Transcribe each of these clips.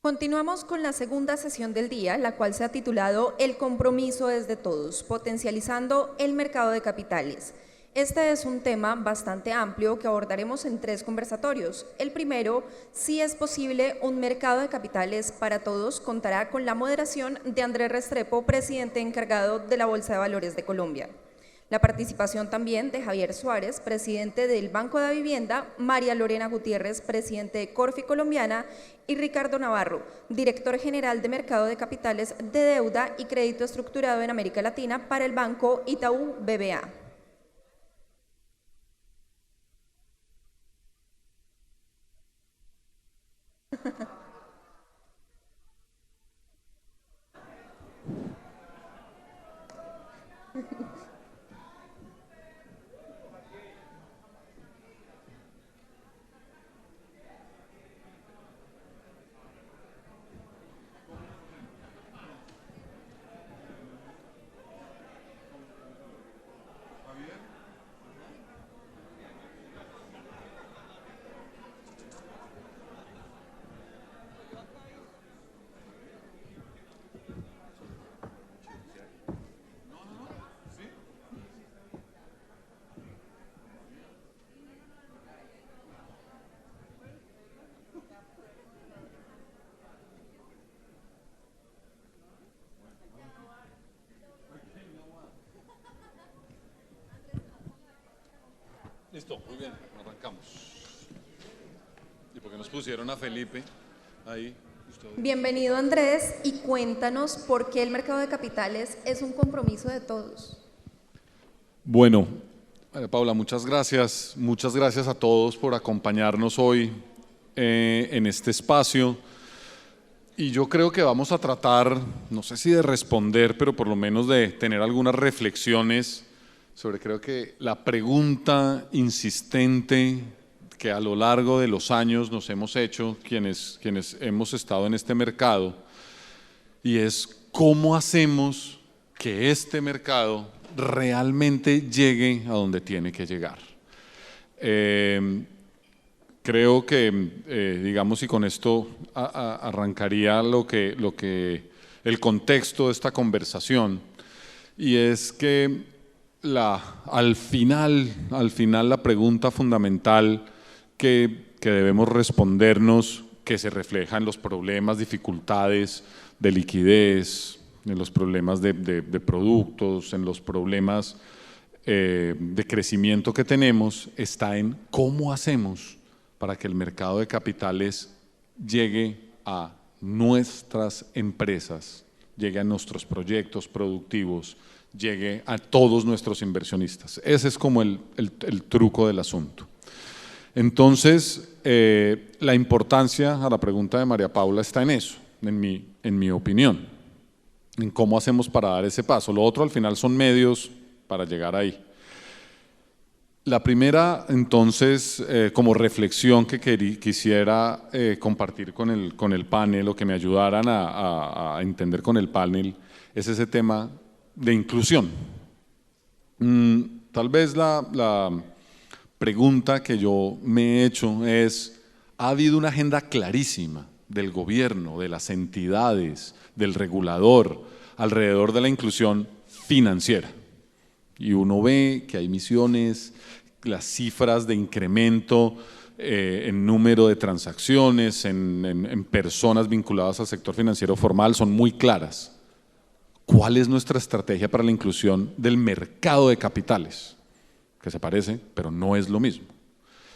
Continuamos con la segunda sesión del día, la cual se ha titulado El compromiso es de todos, potencializando el mercado de capitales. Este es un tema bastante amplio que abordaremos en 3 conversatorios. El primero, si es posible un mercado de capitales para todos, contará con la moderación de Andrés Restrepo, presidente encargado de la Bolsa de Valores de Colombia. La participación también de Javier Suárez, presidente del Banco de Vivienda, María Lorena Gutiérrez, presidente de Corfi Colombiana, y Ricardo Navarro, director general de Mercado de Capitales de Deuda y Crédito Estructurado en América Latina para el Banco Itaú BBA. Listo, muy bien, arrancamos. ¿Y por qué nos pusieron a Felipe ahí? Bienvenido, Andrés, y cuéntanos por qué el mercado de capitales es un compromiso de todos. Bueno, Paula, muchas gracias. Muchas gracias a todos por acompañarnos hoy en este espacio. Y yo creo que vamos a tratar, no sé si de responder, pero por lo menos de tener algunas reflexiones sobre, creo que la pregunta insistente que a lo largo de los años nos hemos hecho quienes hemos estado en este mercado, y es ¿cómo hacemos que este mercado realmente llegue a donde tiene que llegar? Creo que, digamos, y con esto arrancaría el contexto de esta conversación, y es que al final la pregunta fundamental que debemos respondernos, que se refleja en los problemas, dificultades de liquidez, en los problemas de productos, en los problemas de crecimiento que tenemos, está en cómo hacemos para que el mercado de capitales llegue a nuestras empresas, llegue a nuestros proyectos productivos, llegue a todos nuestros inversionistas. Ese es como el truco del asunto. Entonces, la importancia a la pregunta de María Paula está en eso, en mi opinión, en cómo hacemos para dar ese paso. Lo otro al final son medios para llegar ahí. La primera, entonces, como reflexión que quisiera compartir con el panel, o que me ayudaran a entender con el panel, es ese tema de inclusión. Tal vez la pregunta que yo me he hecho es: ¿ha habido una agenda clarísima del gobierno, de las entidades, del regulador alrededor de la inclusión financiera? Y uno ve que hay misiones, las cifras de incremento en número de transacciones, en personas vinculadas al sector financiero formal son muy claras. ¿Cuál es nuestra estrategia para la inclusión del mercado de capitales? Que se parece, pero no es lo mismo.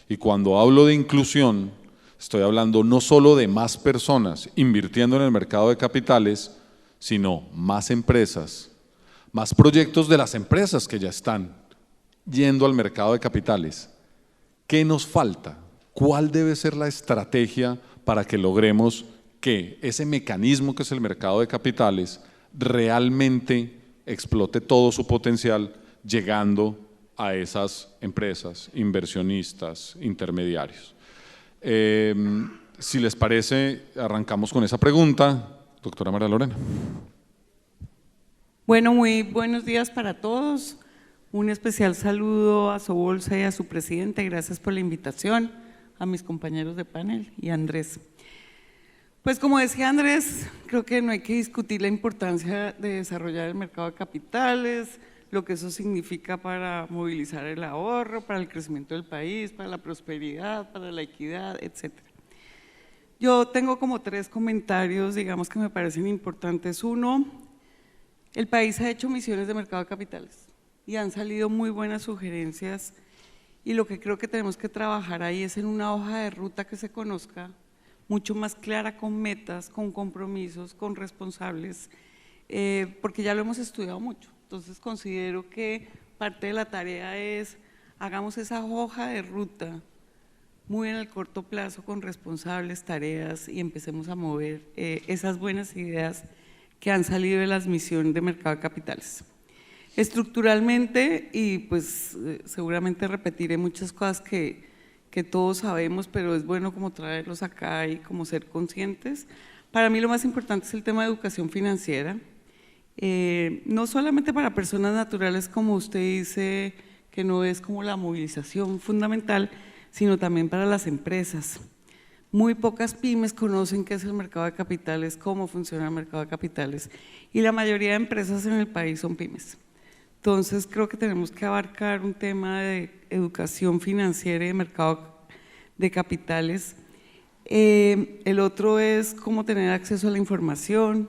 Y cuando hablo de inclusión, estoy hablando no solo de más personas invirtiendo en el mercado de capitales, sino más empresas, más proyectos de las empresas que ya están yendo al mercado de capitales. ¿Qué nos falta? ¿Cuál debe ser la estrategia para que logremos que ese mecanismo que es el mercado de capitales realmente explote todo su potencial, llegando a esas empresas, inversionistas, intermediarios? Si les parece, arrancamos con esa pregunta. Doctora María Lorena. Bueno, muy buenos días para todos. Un especial saludo a Sobolsa y a su presidente. Gracias por la invitación, a mis compañeros de panel y a Andrés. Pues como decía Andrés, creo que no hay que discutir la importancia de desarrollar el mercado de capitales, lo que eso significa para movilizar el ahorro, para el crecimiento del país, para la prosperidad, para la equidad, etc. Yo tengo como 3 comentarios, digamos, que me parecen importantes. Uno, el país ha hecho misiones de mercado de capitales y han salido muy buenas sugerencias, y lo que creo que tenemos que trabajar ahí es en una hoja de ruta que se conozca, mucho más clara, con metas, con compromisos, con responsables, porque ya lo hemos estudiado mucho. Entonces considero que parte de la tarea es, hagamos esa hoja de ruta muy en el corto plazo con responsables, tareas, y empecemos a mover esas buenas ideas que han salido de las misiones de mercado de capitales. Estructuralmente, y pues seguramente repetiré muchas cosas que todos sabemos, pero es bueno como traerlos acá y como ser conscientes. Para mí lo más importante es el tema de educación financiera, no solamente para personas naturales, como usted dice, que no es como la movilización fundamental, sino también para las empresas. Muy pocas pymes conocen qué es el mercado de capitales, cómo funciona el mercado de capitales, y la mayoría de empresas en el país son pymes. Entonces creo que tenemos que abarcar un tema de educación financiera y de mercado de capitales. El otro es cómo tener acceso a la información.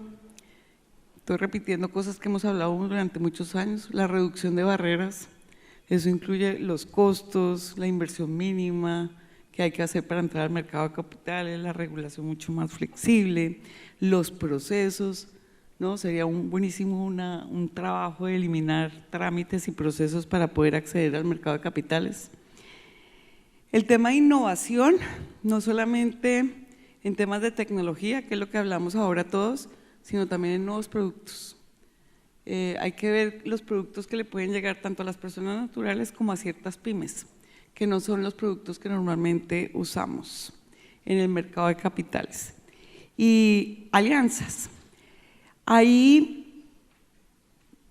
Estoy repitiendo cosas que hemos hablado durante muchos años. La reducción de barreras, eso incluye los costos, la inversión mínima que hay que hacer para entrar al mercado de capitales, la regulación mucho más flexible, los procesos, ¿no? Sería buenísimo un trabajo de eliminar trámites y procesos para poder acceder al mercado de capitales. El tema de innovación, no solamente en temas de tecnología, que es lo que hablamos ahora todos, sino también en nuevos productos. Hay que ver los productos que le pueden llegar tanto a las personas naturales como a ciertas pymes, que no son los productos que normalmente usamos en el mercado de capitales. Y alianzas. Ahí,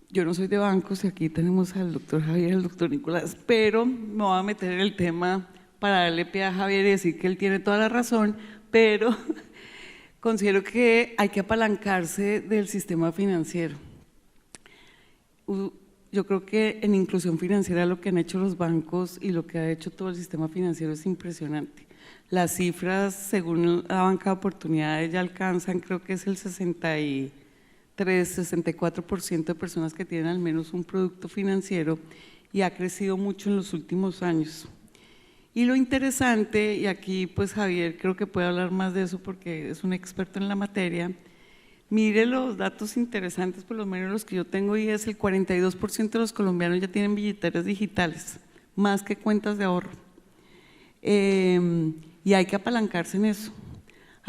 yo no soy de bancos y aquí tenemos al doctor Javier y al doctor Nicolás, pero me voy a meter en el tema para darle pie a Javier y decir que él tiene toda la razón, pero considero que hay que apalancarse del sistema financiero. Yo creo que en inclusión financiera lo que han hecho los bancos y lo que ha hecho todo el sistema financiero es impresionante. Las cifras, según la banca de oportunidades, ya alcanzan, creo que es el 64% de personas que tienen al menos un producto financiero, y ha crecido mucho en los últimos años. Y lo interesante, y aquí pues Javier creo que puede hablar más de eso porque es un experto en la materia, mire los datos interesantes, por lo menos los que yo tengo, y es el 42% de los colombianos ya tienen billeteras digitales, más que cuentas de ahorro. Y hay que apalancarse en eso.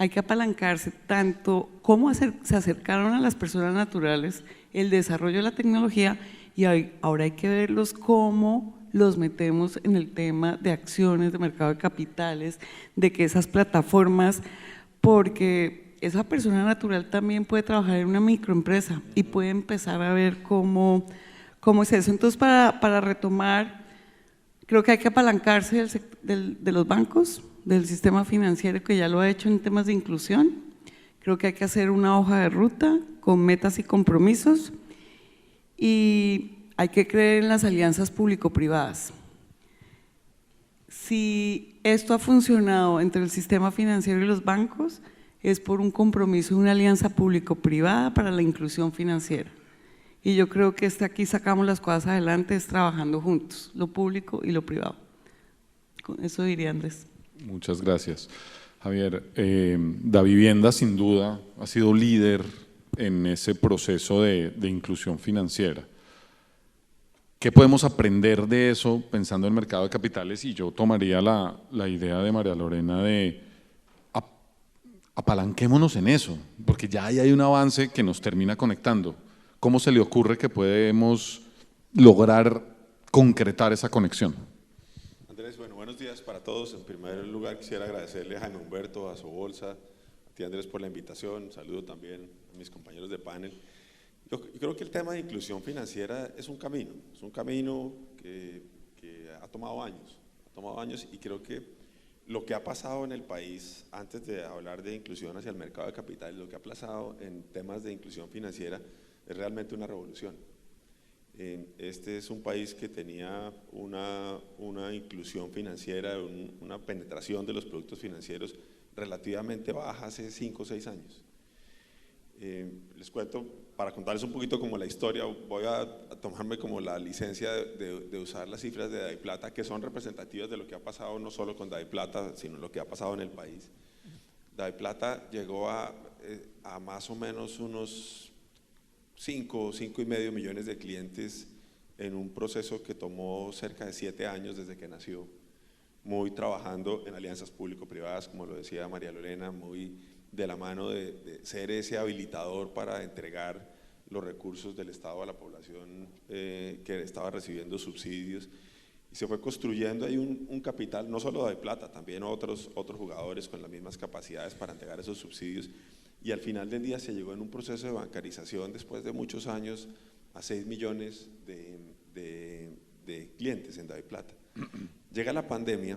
Hay que apalancarse tanto cómo se acercaron a las personas naturales, el desarrollo de la tecnología, y ahora hay que verlos cómo los metemos en el tema de acciones de mercado de capitales, de que esas plataformas, porque esa persona natural también puede trabajar en una microempresa y puede empezar a ver cómo es eso. Entonces, para retomar, creo que hay que apalancarse de los bancos, del sistema financiero, que ya lo ha hecho en temas de inclusión. Creo que hay que hacer una hoja de ruta con metas y compromisos, y hay que creer en las alianzas público-privadas. Si esto ha funcionado entre el sistema financiero y los bancos, es por un compromiso de una alianza público-privada para la inclusión financiera. Y yo creo que aquí sacamos las cosas adelante es trabajando juntos, lo público y lo privado. Con eso diría Andrés. Muchas gracias. Javier, Davivienda sin duda ha sido líder en ese proceso de inclusión financiera. ¿Qué podemos aprender de eso pensando en el mercado de capitales? Y yo tomaría la idea de María Lorena de apalanquémonos en eso, porque ya hay un avance que nos termina conectando. ¿Cómo se le ocurre que podemos lograr concretar esa conexión? Andrés, bueno, buenos días para todos. En primer lugar quisiera agradecerle a Jaime Humberto, a Sobolsa, a ti Andrés por la invitación. Saludo también a mis compañeros de panel. Yo creo que el tema de inclusión financiera es un camino que ha tomado años y creo que lo que ha pasado en el país, antes de hablar de inclusión hacia el mercado de capitales, lo que ha pasado en temas de inclusión financiera es realmente una revolución. Este es un país que tenía una inclusión financiera, una penetración de los productos financieros relativamente baja hace 5 o 6 años. Les cuento, para contarles un poquito como la historia, voy a tomarme como la licencia de usar las cifras de DaviPlata, que son representativas de lo que ha pasado no solo con DaviPlata, sino lo que ha pasado en el país. DaviPlata llegó a más o menos unos 5,5 millones de clientes en un proceso que tomó cerca de 7 años desde que nació, muy trabajando en alianzas público-privadas, como lo decía María Lorena, muy de la mano de ser ese habilitador para entregar los recursos del Estado a la población que estaba recibiendo subsidios, y se fue construyendo ahí un capital, no solo de DaviPlata, también otros jugadores con las mismas capacidades para entregar esos subsidios, y al final del día se llegó en un proceso de bancarización después de muchos años a 6 millones de clientes en DaviPlata. Llega la pandemia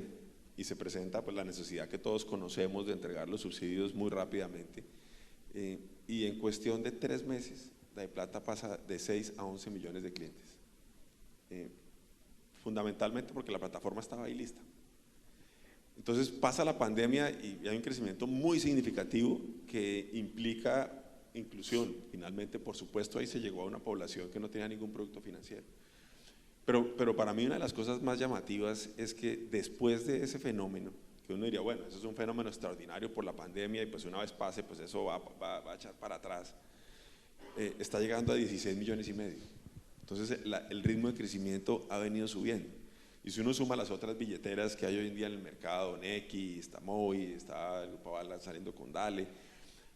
y se presenta pues la necesidad que todos conocemos de entregar los subsidios muy rápidamente, y en cuestión de 3 meses DaviPlata pasa de 6 a 11 millones de clientes, fundamentalmente porque la plataforma estaba ahí lista. Entonces pasa la pandemia y hay un crecimiento muy significativo que implica inclusión. Finalmente, por supuesto, ahí se llegó a una población que no tenía ningún producto financiero. Pero para mí una de las cosas más llamativas es que después de ese fenómeno, que uno diría, bueno, eso es un fenómeno extraordinario por la pandemia y pues una vez pase, pues eso va a echar para atrás, está llegando a 16 millones y medio. Entonces el ritmo de crecimiento ha venido subiendo. Y si uno suma las otras billeteras que hay hoy en día en el mercado, Nequi, está Movi, está el Grupo Avala saliendo con Dale,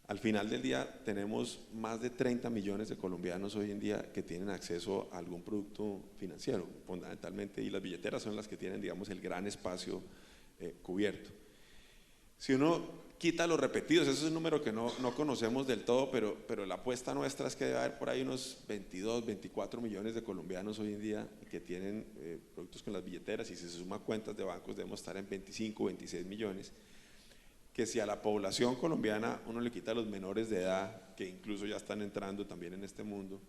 al final del día tenemos más de 30 millones de colombianos hoy en día que tienen acceso a algún producto financiero, fundamentalmente, y las billeteras son las que tienen, digamos, el gran espacio cubierto. Si uno quita los repetidos, ese es un número que no conocemos del todo, pero la apuesta nuestra es que debe haber por ahí unos 22, 24 millones de colombianos hoy en día que tienen productos con las billeteras, y si se suma cuentas de bancos debemos estar en 25, 26 millones, que si a la población colombiana uno le quita a los menores de edad, que incluso ya están entrando también en este mundo,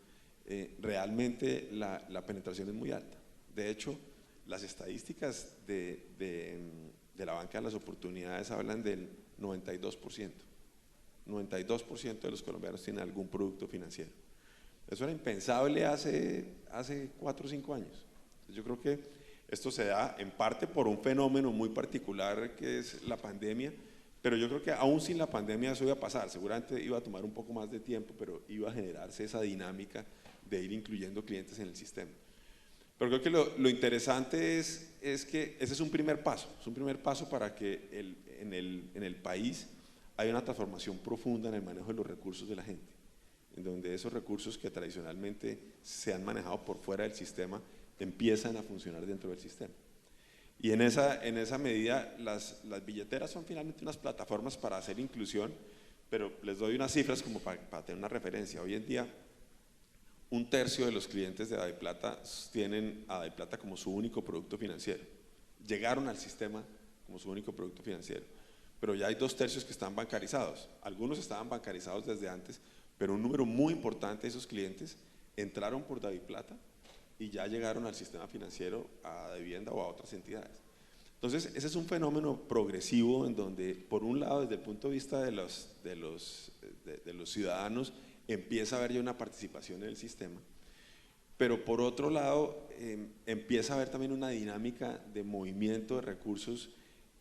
realmente la penetración es muy alta. De hecho, las estadísticas de la banca de las oportunidades hablan del 92%. 92% de los colombianos tienen algún producto financiero. Eso era impensable hace 4 o 5 años. Yo creo que esto se da en parte por un fenómeno muy particular que es la pandemia, pero yo creo que aún sin la pandemia eso iba a pasar. Seguramente iba a tomar un poco más de tiempo, pero iba a generarse esa dinámica de ir incluyendo clientes en el sistema. Pero creo que lo interesante es que ese es un primer paso, para que en el país hay una transformación profunda en el manejo de los recursos de la gente, en donde esos recursos que tradicionalmente se han manejado por fuera del sistema empiezan a funcionar dentro del sistema. Y en esa medida las billeteras son finalmente unas plataformas para hacer inclusión, pero les doy unas cifras como para tener una referencia. Hoy en día 1/3 de los clientes de DaviPlata tienen a DaviPlata como su único producto financiero. Llegaron al sistema como su único producto financiero, pero ya hay 2/3 que están bancarizados. Algunos estaban bancarizados desde antes, pero un número muy importante de esos clientes entraron por DaviPlata y ya llegaron al sistema financiero, a Davivienda o a otras entidades. Entonces, ese es un fenómeno progresivo en donde, por un lado, desde el punto de vista de los ciudadanos, empieza a haber ya una participación en el sistema, pero por otro lado empieza a haber también una dinámica de movimiento de recursos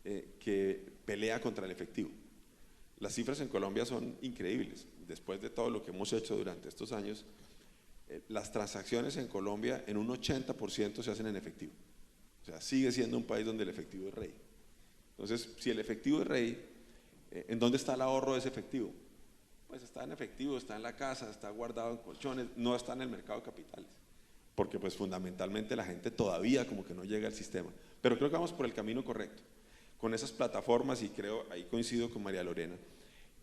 que pelea contra el efectivo. Las cifras en Colombia son increíbles. Después de todo lo que hemos hecho durante estos años, las transacciones en Colombia en un 80% se hacen en efectivo. O sea, sigue siendo un país donde el efectivo es rey. Entonces, si el efectivo es rey, ¿en dónde está el ahorro de ese efectivo? Pues está en efectivo, está en la casa, está guardado en colchones, no está en el mercado de capitales, porque pues fundamentalmente la gente todavía como que no llega al sistema, pero creo que vamos por el camino correcto, con esas plataformas, y creo, ahí coincido con María Lorena,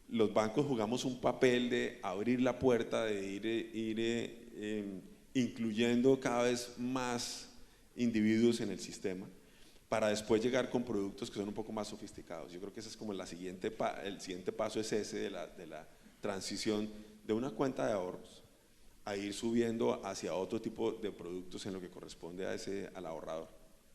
los bancos jugamos un papel de abrir la puerta, de ir incluyendo cada vez más individuos en el sistema, para después llegar con productos que son un poco más sofisticados. Yo creo que ese es como el siguiente paso es ese de la transición de una cuenta de ahorros a ir subiendo hacia otro tipo de productos en lo que corresponde al ahorrador.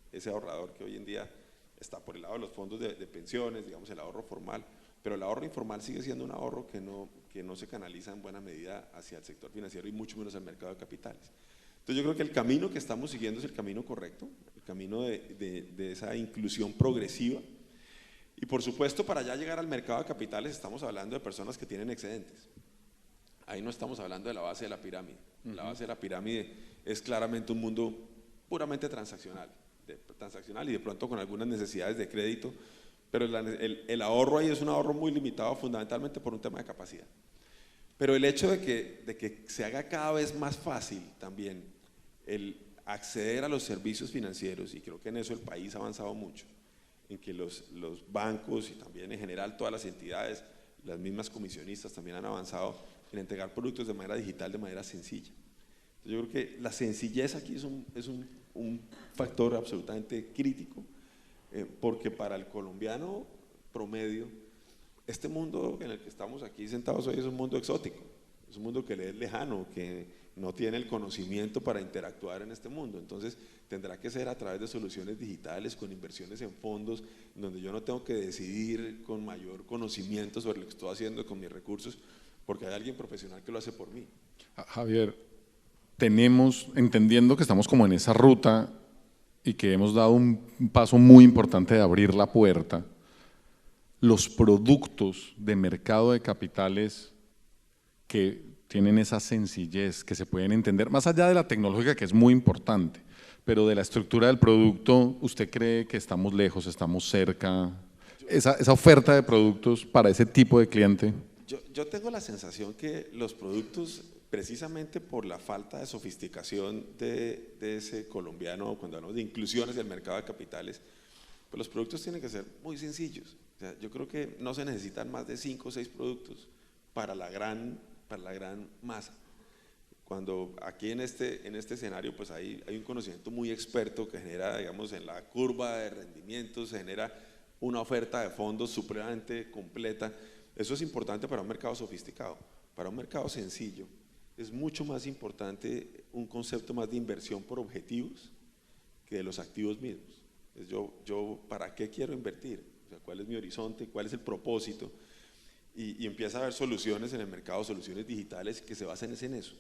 Ese ahorrador que hoy en día está por el lado de los fondos de pensiones, digamos el ahorro formal, pero el ahorro informal sigue siendo un ahorro que no se canaliza en buena medida hacia el sector financiero y mucho menos al mercado de capitales. Entonces yo creo que el camino que estamos siguiendo es el camino correcto, el camino de esa inclusión progresiva, y por supuesto para ya llegar al mercado de capitales estamos hablando de personas que tienen excedentes. Ahí no estamos hablando de la base de la pirámide. La base de la pirámide es claramente un mundo puramente transaccional y de pronto con algunas necesidades de crédito, pero el ahorro ahí es un ahorro muy limitado fundamentalmente por un tema de capacidad. Pero el hecho de que se haga cada vez más fácil también el acceder a los servicios financieros, y creo que en eso el país ha avanzado mucho, en que los bancos y también en general todas las entidades, las mismas comisionistas también han avanzado en entregar productos de manera digital, de manera sencilla. Entonces yo creo que la sencillez aquí es un factor absolutamente crítico, porque para el colombiano promedio, este mundo en el que estamos aquí sentados hoy es un mundo exótico, es un mundo que le es lejano, que no tiene el conocimiento para interactuar en este mundo. Entonces tendrá que ser a través de soluciones digitales, con inversiones en fondos, donde yo no tengo que decidir con mayor conocimiento sobre lo que estoy haciendo con mis recursos, porque hay alguien profesional que lo hace por mí. Javier, entendiendo que estamos como en esa ruta y que hemos dado un paso muy importante de abrir la puerta, los productos de mercado de capitales que tienen esa sencillez, que se pueden entender, más allá de la tecnológica que es muy importante, pero de la estructura del producto, ¿usted cree que estamos lejos, estamos cerca? Esa oferta de productos para ese tipo de cliente. Yo tengo la sensación que los productos, precisamente por la falta de sofisticación de ese colombiano, cuando hablamos de inclusiones del mercado de capitales, pues los productos tienen que ser muy sencillos. O sea, yo creo que no se necesitan más de 5 o 6 productos para la gran masa. Cuando aquí en este escenario pues hay un conocimiento muy experto que genera, digamos, en la curva de rendimientos, se genera una oferta de fondos supremamente completa. Eso es importante para un mercado sofisticado. Para un mercado sencillo es mucho más importante un concepto más de inversión por objetivos que de los activos mismos. Yo ¿para qué quiero invertir? O sea, ¿cuál es mi horizonte? ¿Cuál es el propósito? Y empieza a haber soluciones en el mercado, soluciones digitales que se basan en eso.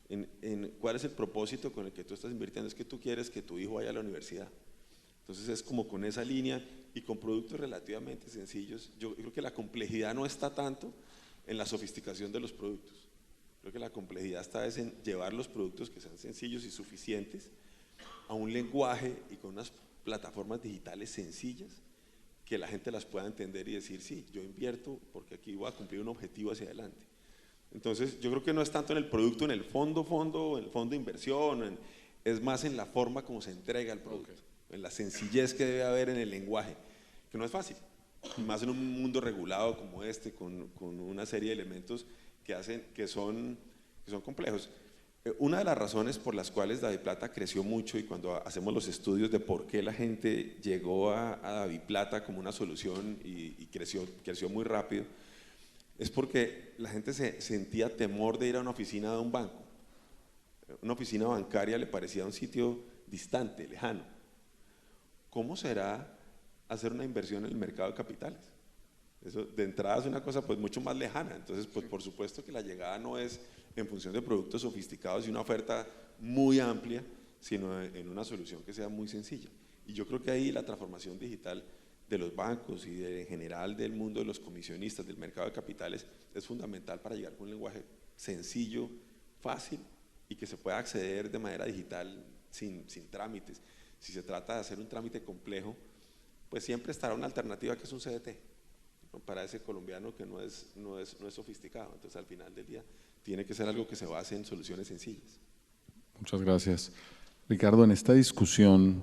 En cuál es el propósito con el que tú estás invirtiendo. Es que tú quieres que tu hijo vaya a la universidad. Entonces es como con esa línea y con productos relativamente sencillos. Yo creo que la complejidad no está tanto en la sofisticación de los productos. Creo que la complejidad está en llevar los productos que sean sencillos y suficientes a un lenguaje y con unas plataformas digitales sencillas que la gente las pueda entender y decir, sí, yo invierto porque aquí voy a cumplir un objetivo hacia adelante. Entonces yo creo que no es tanto en el producto, en el fondo de inversión, es más en la forma como se entrega el producto, en la sencillez que debe haber en el lenguaje, que no es fácil, más en un mundo regulado como este, con una serie de elementos que son complejos. Una de las razones por las cuales DaviPlata creció mucho, y cuando hacemos los estudios de por qué la gente llegó a DaviPlata como una solución y creció muy rápido, es porque la gente sentía temor de ir a una oficina de un banco. Una oficina bancaria le parecía un sitio distante, lejano. ¿Cómo será hacer una inversión en el mercado de capitales? Eso de entrada es una cosa pues mucho más lejana. Entonces pues por supuesto que la llegada no es en función de productos sofisticados y una oferta muy amplia, sino en una solución que sea muy sencilla. Y yo creo que ahí la transformación digital de los bancos y en general del mundo de los comisionistas, del mercado de capitales, es fundamental para llegar con un lenguaje sencillo, fácil y que se pueda acceder de manera digital sin trámites. Si se trata de hacer un trámite complejo, pues siempre estará una alternativa que es un CDT, ¿no? Para ese colombiano que no es sofisticado. Entonces al final del día tiene que ser algo que se base en soluciones sencillas. Muchas gracias. Ricardo, en esta discusión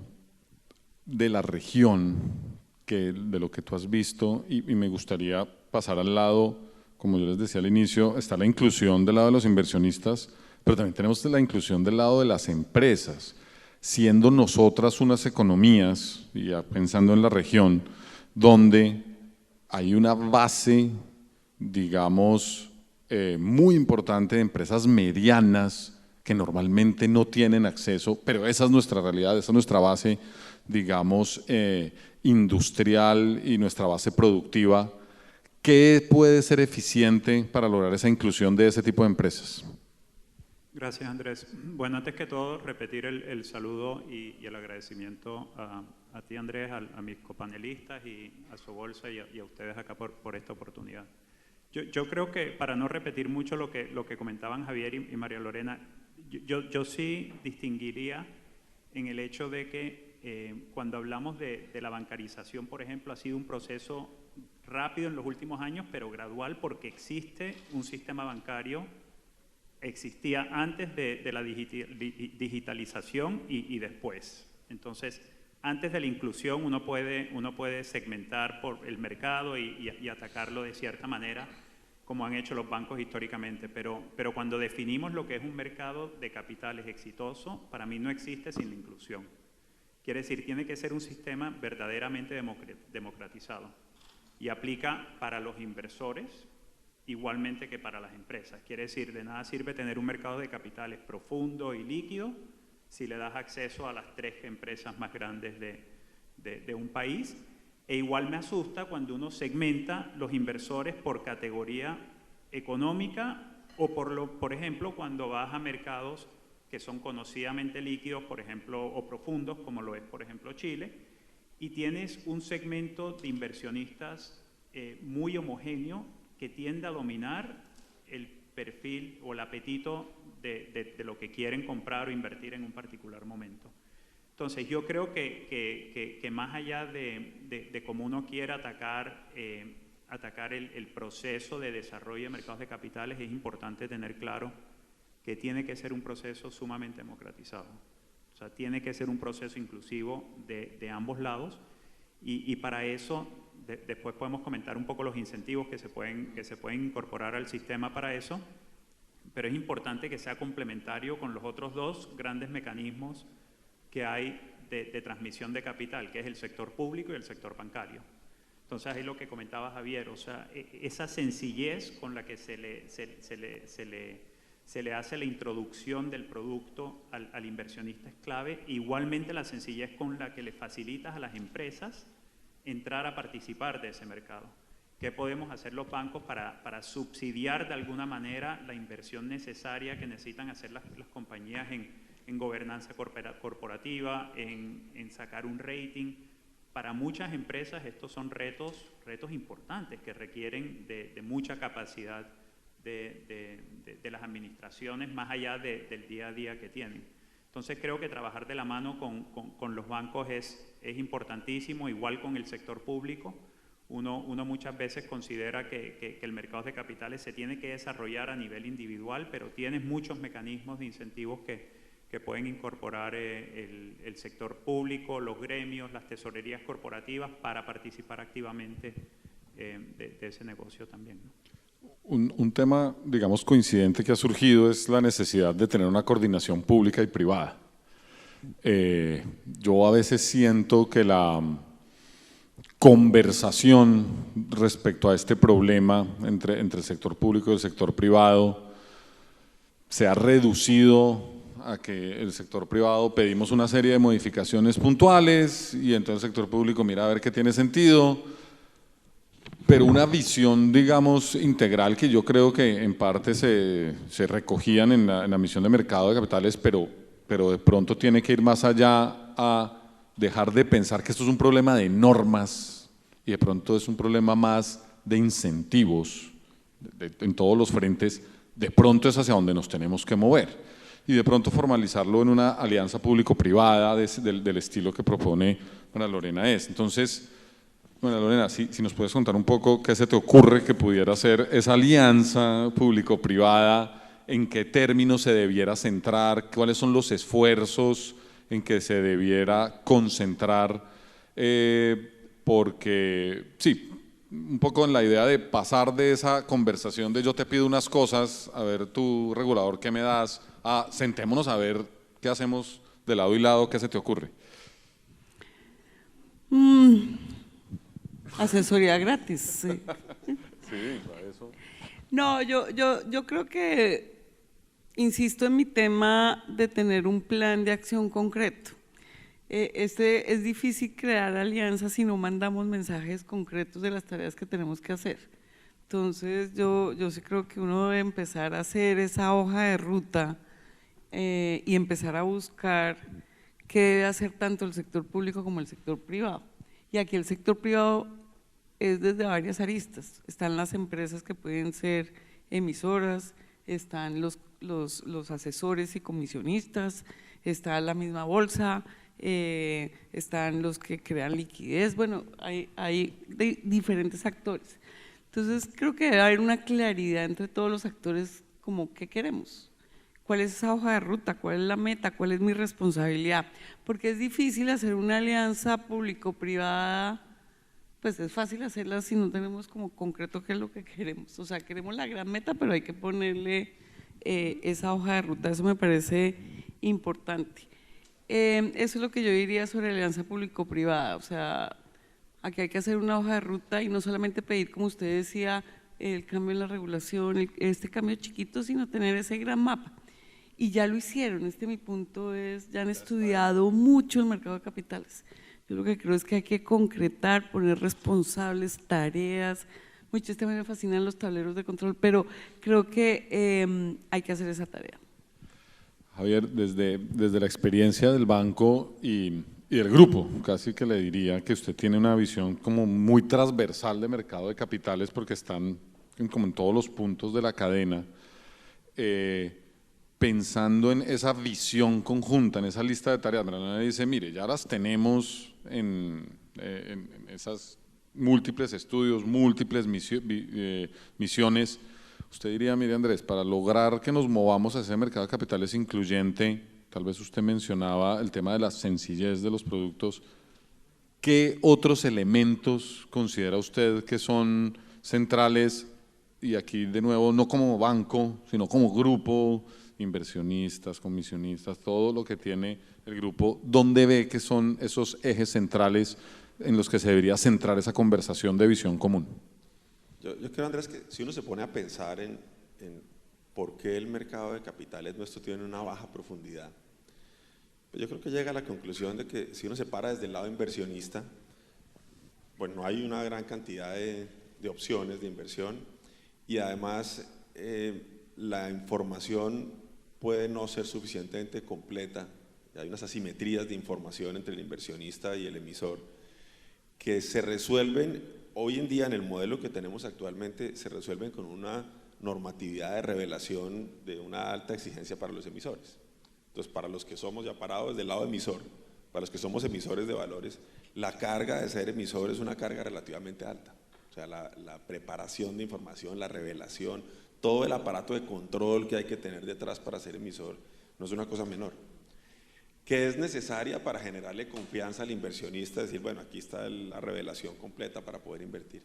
de la región, de lo que tú has visto, y me gustaría pasar al lado, como yo les decía al inicio, está la inclusión del lado de los inversionistas, pero también tenemos la inclusión del lado de las empresas. siendo nosotras unas economías, y ya pensando en la región, donde hay una base, digamos, muy importante de empresas medianas que normalmente no tienen acceso, pero esa es nuestra realidad, esa es nuestra base, digamos, industrial y nuestra base productiva. ¿Qué puede ser eficiente para lograr esa inclusión de ese tipo de empresas? Gracias, Andrés. Bueno, antes que todo, repetir el saludo y el agradecimiento a ti, Andrés, a mis copanelistas y a Sobolsa y a ustedes acá por esta oportunidad. Yo creo que, para no repetir mucho lo que comentaban Javier y María Lorena, yo sí distinguiría en el hecho de que cuando hablamos de la bancarización, por ejemplo, ha sido un proceso rápido en los últimos años, pero gradual, porque existe un sistema bancario, existía antes de la digitalización y después. Entonces, antes de la inclusión uno puede segmentar por el mercado y atacarlo de cierta manera, como han hecho los bancos históricamente, pero cuando definimos lo que es un mercado de capitales exitoso, para mí no existe sin la inclusión. Quiere decir, tiene que ser un sistema verdaderamente democratizado y aplica para los inversores igualmente que para las empresas. Quiere decir, de nada sirve tener un mercado de capitales profundo y líquido si le das acceso a las 3 empresas más grandes de un país. E igual me asusta cuando uno segmenta los inversores por categoría económica o por ejemplo, cuando vas a mercados que son conocidamente líquidos, por ejemplo, o profundos, como lo es, por ejemplo, Chile, y tienes un segmento de inversionistas muy homogéneo que tiende a dominar el perfil o el apetito de lo que quieren comprar o invertir en un particular momento. Entonces, yo creo que más allá de cómo uno quiera atacar el proceso de desarrollo de mercados de capitales, es importante tener claro que tiene que ser un proceso sumamente democratizado. O sea, tiene que ser un proceso inclusivo de ambos lados y para eso, después podemos comentar un poco los incentivos que se pueden incorporar al sistema para eso, pero es importante que sea complementario con los otros 2 grandes mecanismos que hay de transmisión de capital, que es el sector público y el sector bancario. Entonces, ahí lo que comentaba Javier, o sea, esa sencillez con la que se le hace la introducción del producto al inversionista es clave, igualmente la sencillez con la que le facilitas a las empresas entrar a participar de ese mercado. ¿Qué podemos hacer los bancos para subsidiar de alguna manera la inversión necesaria que necesitan hacer las compañías en gobernanza corporativa, en sacar un rating? Para muchas empresas estos son retos importantes que requieren de mucha capacidad de las administraciones más allá del día a día que tienen. Entonces creo que trabajar de la mano con los bancos es importantísimo, igual con el sector público. Uno muchas veces considera que el mercado de capitales se tiene que desarrollar a nivel individual, pero tienes muchos mecanismos de incentivos que pueden incorporar el sector público, los gremios, las tesorerías corporativas para participar activamente de ese negocio también, ¿no? Un tema, digamos, coincidente que ha surgido es la necesidad de tener una coordinación pública y privada. Yo a veces siento que la conversación respecto a este problema entre el sector público y el sector privado se ha reducido a que el sector privado pedimos una serie de modificaciones puntuales y entonces el sector público mira a ver qué tiene sentido, pero una visión, digamos, integral que yo creo que en parte se recogían en la misión de mercado de capitales, pero de pronto tiene que ir más allá a dejar de pensar que esto es un problema de normas y de pronto es un problema más de incentivos en todos los frentes. De pronto es hacia donde nos tenemos que mover y de pronto formalizarlo en una alianza público-privada del estilo que propone María Lorena es. Entonces, María Lorena, si nos puedes contar un poco qué se te ocurre que pudiera ser esa alianza público-privada, en qué términos se debiera centrar, cuáles son los esfuerzos en que se debiera concentrar, porque sí, un poco en la idea de pasar de esa conversación de yo te pido unas cosas, a ver tu regulador qué me das, a sentémonos a ver qué hacemos de lado y lado, ¿qué se te ocurre? Asesoría gratis, sí. Sí, eso. No, yo creo que insisto en mi tema de tener un plan de acción concreto. Es difícil crear alianzas si no mandamos mensajes concretos de las tareas que tenemos que hacer. Entonces, yo sí creo que uno debe empezar a hacer esa hoja de ruta y empezar a buscar qué debe hacer tanto el sector público como el sector privado. Y aquí el sector privado es desde varias aristas. Están las empresas que pueden ser emisoras, están los asesores y comisionistas, está la misma bolsa, están los que crean liquidez, bueno, hay diferentes actores. Entonces creo que debe haber una claridad entre todos los actores como qué queremos, cuál es esa hoja de ruta, cuál es la meta, cuál es mi responsabilidad, porque es difícil hacer una alianza público-privada, pues es fácil hacerla si no tenemos como concreto qué es lo que queremos, o sea, queremos la gran meta, pero hay que ponerle esa hoja de ruta, eso me parece importante. Eso es lo que yo diría sobre la alianza público-privada, o sea, aquí hay que hacer una hoja de ruta y no solamente pedir, como usted decía, el cambio en la regulación, este cambio chiquito, sino tener ese gran mapa. Y ya lo hicieron, mi punto es, ya han estudiado mucho el mercado de capitales. Yo lo que creo es que hay que concretar, poner responsables, tareas. Muchos temas me fascinan los tableros de control, pero creo que hay que hacer esa tarea. Javier, desde la experiencia del banco y del grupo, casi que le diría que usted tiene una visión como muy transversal de mercado de capitales porque están como en todos los puntos de la cadena, pensando en esa visión conjunta, en esa lista de tareas. Mariana dice, mire, ya las tenemos en esas múltiples estudios, múltiples misiones. Usted diría, mire Andrés, para lograr que nos movamos a ese mercado de capitales incluyente, tal vez usted mencionaba el tema de la sencillez de los productos, ¿qué otros elementos considera usted que son centrales? Y aquí de nuevo, no como banco, sino como grupo, inversionistas, comisionistas, todo lo que tiene el grupo, ¿dónde ve que son esos ejes centrales en los que se debería centrar esa conversación de visión común? Yo creo, Andrés, que si uno se pone a pensar en por qué el mercado de capitales nuestro tiene una baja profundidad, pues yo creo que llega a la conclusión de que si uno se para desde el lado inversionista, bueno, no hay una gran cantidad de opciones de inversión y además la información puede no ser suficientemente completa, hay unas asimetrías de información entre el inversionista y el emisor que se resuelven hoy en día en el modelo que tenemos actualmente, se resuelven con una normatividad de revelación de una alta exigencia para los emisores. Entonces, para los que somos ya parados desde el lado emisor, para los que somos emisores de valores, la carga de ser emisor es una carga relativamente alta. O sea, la preparación de información, la revelación, todo el aparato de control que hay que tener detrás para ser emisor, no es una cosa menor. Que es necesaria para generarle confianza al inversionista, decir, bueno, aquí está la revelación completa para poder invertir.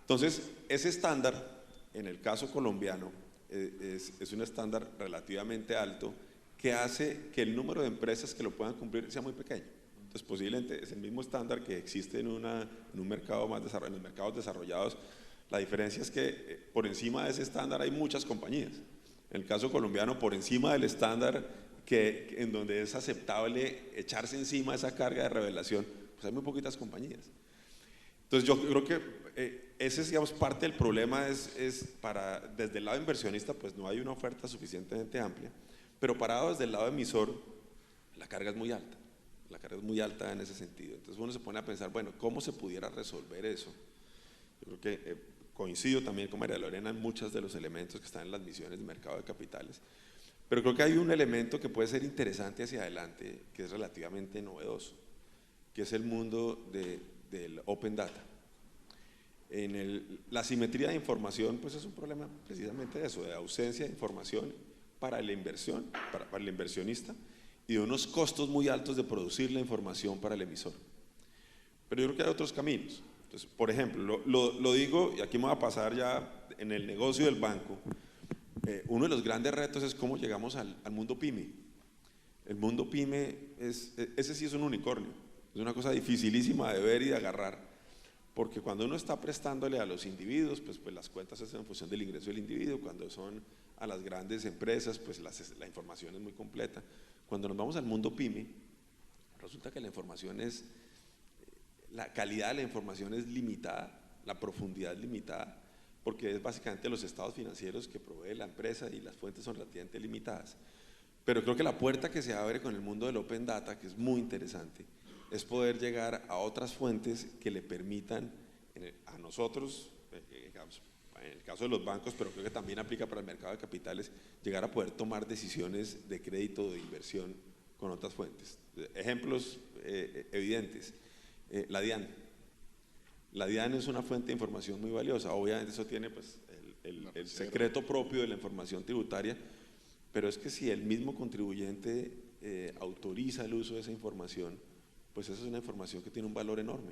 Entonces, ese estándar, en el caso colombiano, es un estándar relativamente alto que hace que el número de empresas que lo puedan cumplir sea muy pequeño. Entonces, posiblemente es el mismo estándar que existe en un mercado más desarrollado, en los mercados desarrollados. La diferencia es que por encima de ese estándar hay muchas compañías. En el caso colombiano, por encima del estándar en donde es aceptable echarse encima esa carga de revelación, pues hay muy poquitas compañías. Entonces yo creo que ese es, digamos, parte del problema desde el lado inversionista, pues no hay una oferta suficientemente amplia, pero parado desde el lado emisor, la carga es muy alta. La carga es muy alta en ese sentido. Entonces uno se pone a pensar, bueno, ¿cómo se pudiera resolver eso? Yo creo que coincido también con María Lorena en muchos de los elementos que están en las misiones de mercado de capitales, pero creo que hay un elemento que puede ser interesante hacia adelante, que es relativamente novedoso, que es el mundo del Open Data. La simetría de información, pues es un problema precisamente de eso, de ausencia de información para la inversión, para el inversionista, y de unos costos muy altos de producir la información para el emisor. Pero yo creo que hay otros caminos. Entonces, por ejemplo, lo digo, y aquí me voy a pasar ya en el negocio del banco, uno de los grandes retos es cómo llegamos al mundo PYME. El mundo pyme, ese sí es un unicornio, es una cosa dificilísima de ver y de agarrar, porque cuando uno está prestándole a los individuos, pues las cuentas se hacen en función del ingreso del individuo. Cuando son a las grandes empresas, pues la información es muy completa. Cuando nos vamos al mundo pyme, resulta que la calidad de la información es limitada, la profundidad es limitada, porque es básicamente los estados financieros que provee la empresa y las fuentes son relativamente limitadas. Pero creo que la puerta que se abre con el mundo del Open Data, que es muy interesante, es poder llegar a otras fuentes que le permitan a nosotros, en el caso de los bancos, pero creo que también aplica para el mercado de capitales, llegar a poder tomar decisiones de crédito o de inversión con otras fuentes. Ejemplos evidentes, la DIAN. La DIAN es una fuente de información muy valiosa, obviamente eso tiene pues, el secreto propio de la información tributaria, pero es que si el mismo contribuyente autoriza el uso de esa información, pues esa es una información que tiene un valor enorme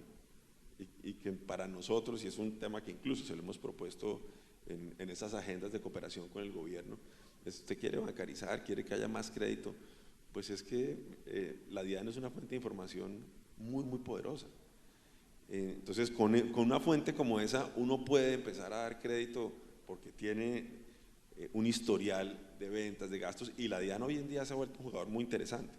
y que para nosotros, y es un tema que incluso se lo hemos propuesto en esas agendas de cooperación con el gobierno, usted quiere bancarizar, quiere que haya más crédito, pues es que la DIAN es una fuente de información muy, muy poderosa. Entonces, con una fuente como esa, uno puede empezar a dar crédito porque tiene un historial de ventas, de gastos, y la DIAN hoy en día se ha vuelto un jugador muy interesante.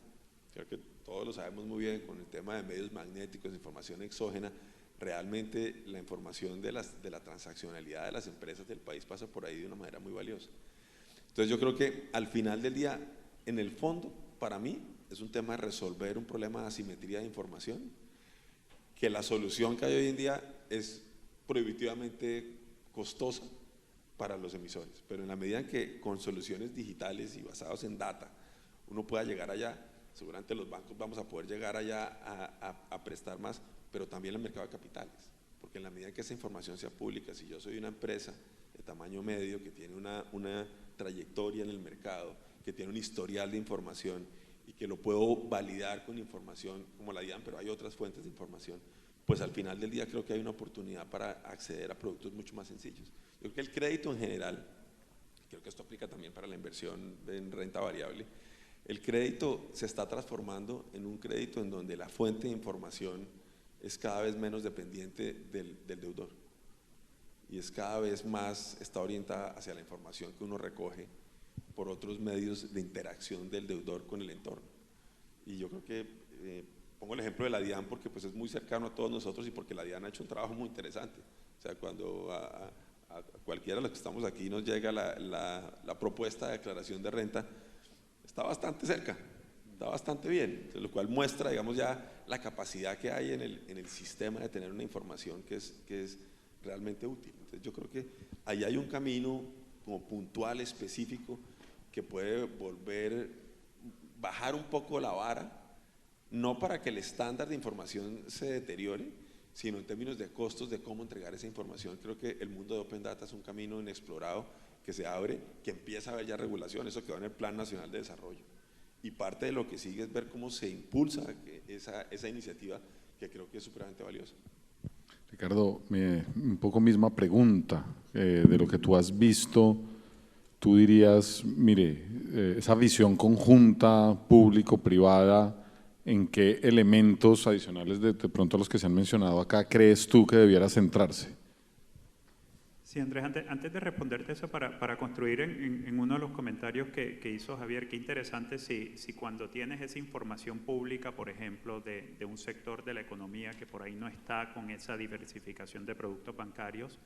Creo que todos lo sabemos muy bien con el tema de medios magnéticos, de información exógena. Realmente la información de la transaccionalidad de las empresas del país pasa por ahí de una manera muy valiosa. Entonces yo creo que al final del día, en el fondo, para mí, es un tema de resolver un problema de asimetría de información, que la solución que hay hoy en día es prohibitivamente costosa para los emisores, pero en la medida en que con soluciones digitales y basados en data uno pueda llegar allá, seguramente los bancos vamos a poder llegar allá a prestar más, pero también el mercado de capitales, porque en la medida en que esa información sea pública, si yo soy una empresa de tamaño medio que tiene una trayectoria en el mercado, que tiene un historial de información y que lo puedo validar con información como la DIAN, pero hay otras fuentes de información, pues al final del día creo que hay una oportunidad para acceder a productos mucho más sencillos. Yo creo que el crédito en general, creo que esto aplica también para la inversión en renta variable, el crédito se está transformando en un crédito en donde la fuente de información es cada vez menos dependiente del deudor y es cada vez más, está orientada hacia la información que uno recoge por otros medios de interacción del deudor con el entorno. Y yo creo que, pongo el ejemplo de la DIAN porque pues es muy cercano a todos nosotros y porque la DIAN ha hecho un trabajo muy interesante. O sea, cuando a cualquiera de los que estamos aquí nos llega la propuesta de declaración de renta, está bastante cerca, está bastante bien, lo cual muestra, digamos, ya la capacidad que hay en el sistema de tener una información que es realmente útil. Entonces yo creo que ahí hay un camino como puntual, específico, que puede bajar un poco la vara, no para que el estándar de información se deteriore, sino en términos de costos de cómo entregar esa información. Creo que el mundo de Open Data es un camino inexplorado que se abre, que empieza a haber ya regulación, eso quedó en el Plan Nacional de Desarrollo. Y parte de lo que sigue es ver cómo se impulsa esa iniciativa, que creo que es supremamente valiosa. Ricardo, un poco misma pregunta, de lo que tú has visto, tú dirías, mire, esa visión conjunta público-privada, ¿en qué elementos adicionales de pronto a los que se han mencionado acá crees tú que debiera centrarse? Sí, Andrés, antes de responderte eso, para construir en uno de los comentarios que hizo Javier, qué interesante si cuando tienes esa información pública, por ejemplo, de un sector de la economía que por ahí no está con esa diversificación de productos bancarios,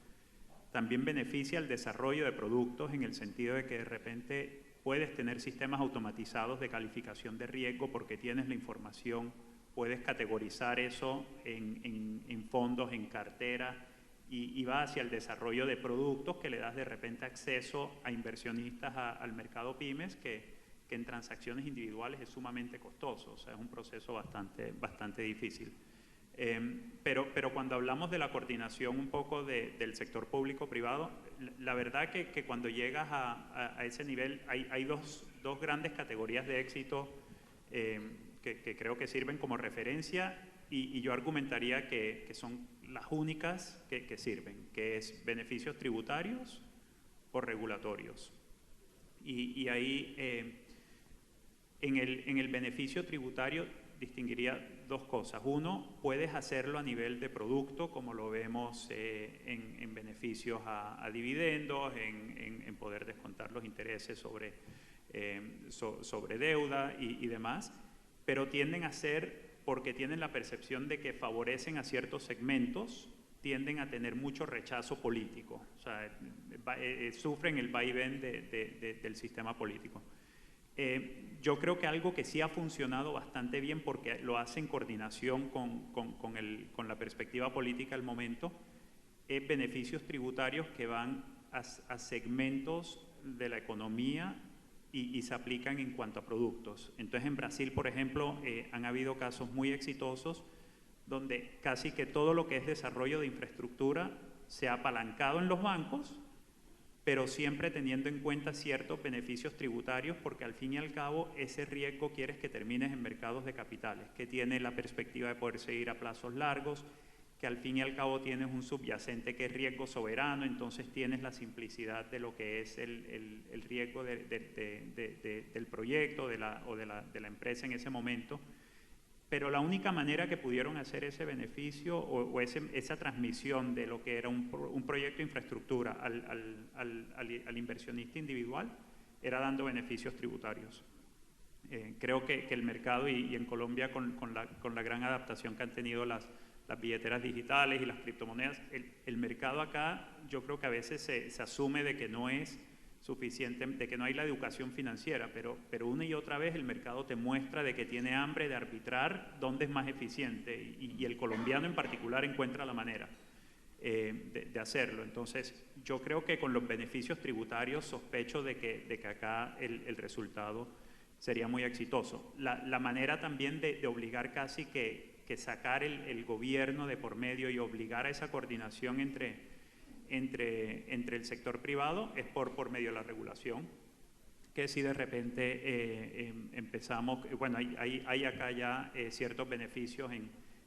también beneficia el desarrollo de productos en el sentido de que de repente puedes tener sistemas automatizados de calificación de riesgo porque tienes la información, puedes categorizar eso en fondos, en cartera, y va hacia el desarrollo de productos que le das de repente acceso a inversionistas al mercado pymes que en transacciones individuales es sumamente costoso, o sea, es un proceso bastante difícil. Pero cuando hablamos de la coordinación un poco del sector público-privado, la verdad que cuando llegas a ese nivel hay dos grandes categorías de éxito que creo que sirven como referencia y yo argumentaría que son las únicas que sirven, que es beneficios tributarios o regulatorios. Y ahí En el beneficio tributario distinguiría dos cosas. Uno, puedes hacerlo a nivel de producto, como lo vemos en beneficios a dividendos, en poder descontar los intereses sobre deuda y demás, pero tienden a ser, porque tienen la percepción de que favorecen a ciertos segmentos, tienden a tener mucho rechazo político, o sea, sufren el vaivén del sistema político. Yo creo que algo que sí ha funcionado bastante bien, porque lo hace en coordinación con la perspectiva política del momento, es beneficios tributarios que van a segmentos de la economía y se aplican en cuanto a productos. Entonces, en Brasil, por ejemplo, han habido casos muy exitosos donde casi que todo lo que es desarrollo de infraestructura se ha apalancado en los bancos, pero siempre teniendo en cuenta ciertos beneficios tributarios, porque al fin y al cabo ese riesgo quieres que termines en mercados de capitales, que tiene la perspectiva de poder seguir a plazos largos, que al fin y al cabo tienes un subyacente que es riesgo soberano, entonces tienes la simplicidad de lo que es el riesgo del proyecto o de la empresa en ese momento. Pero la única manera que pudieron hacer ese beneficio esa transmisión de lo que era un proyecto de infraestructura al inversionista individual era dando beneficios tributarios. Creo que el mercado, y en Colombia con la gran adaptación que han tenido las billeteras digitales y las criptomonedas, el mercado acá yo creo que a veces se asume de que no es suficiente, de que no hay la educación financiera, pero una y otra vez el mercado te muestra de que tiene hambre de arbitrar dónde es más eficiente, y el colombiano en particular encuentra la manera de hacerlo. Entonces yo creo que con los beneficios tributarios sospecho de que acá el resultado sería muy exitoso. La manera también de obligar casi que sacar el gobierno de por medio y obligar a esa coordinación entre el sector privado es por medio de la regulación, que si de repente empezamos, bueno, hay acá ya ciertos beneficios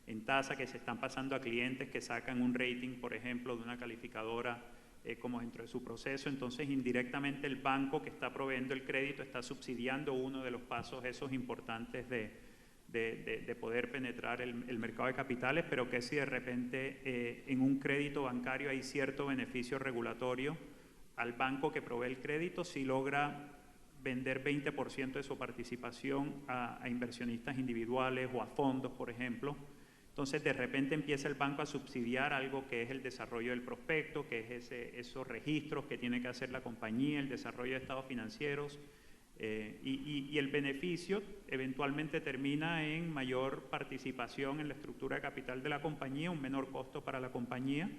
en tasa que se están pasando a clientes que sacan un rating, por ejemplo, de una calificadora como dentro de su proceso, entonces indirectamente el banco que está proveyendo el crédito está subsidiando uno de los pasos esos importantes de poder penetrar el mercado de capitales, pero que si de repente en un crédito bancario hay cierto beneficio regulatorio al banco que provee el crédito, si logra vender 20% de su participación a inversionistas individuales o a fondos, por ejemplo, entonces de repente empieza el banco a subsidiar algo que es el desarrollo del prospecto, que es esos registros que tiene que hacer la compañía, el desarrollo de estados financieros, y el beneficio eventualmente termina en mayor participación en la estructura de capital de la compañía, un menor costo para la compañía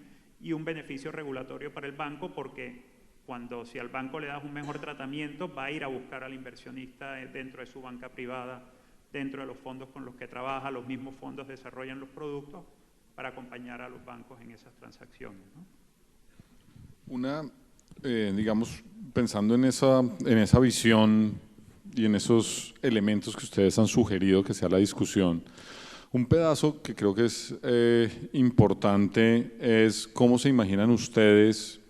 y un beneficio regulatorio para el banco, porque si al banco le das un mejor tratamiento, va a ir a buscar al inversionista dentro de su banca privada, dentro de los fondos con los que trabaja, los mismos fondos desarrollan los productos para acompañar a los bancos en esas transacciones, ¿no? Digamos, pensando en esa visión y en esos elementos que ustedes han sugerido que sea la discusión, un pedazo que creo que es importante es cómo se imaginan ustedes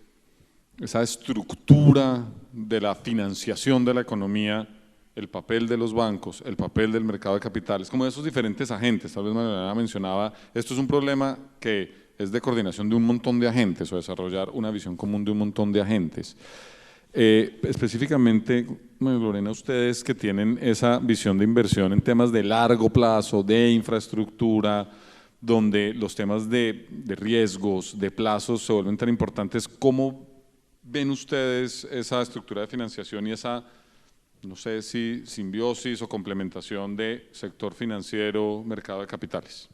esa estructura de la financiación de la economía, el papel de los bancos, el papel del mercado de capitales, como de esos diferentes agentes. Tal vez Magdalena mencionaba, esto es un problema que es de coordinación de un montón de agentes o desarrollar una visión común de un montón de agentes. Específicamente, Lorena, ustedes que tienen esa visión de inversión en temas de largo plazo, de infraestructura, donde los temas de riesgos, de plazos se vuelven tan importantes, ¿cómo ven ustedes esa estructura de financiación y esa, no sé si simbiosis o complementación de sector financiero, mercado de capitales?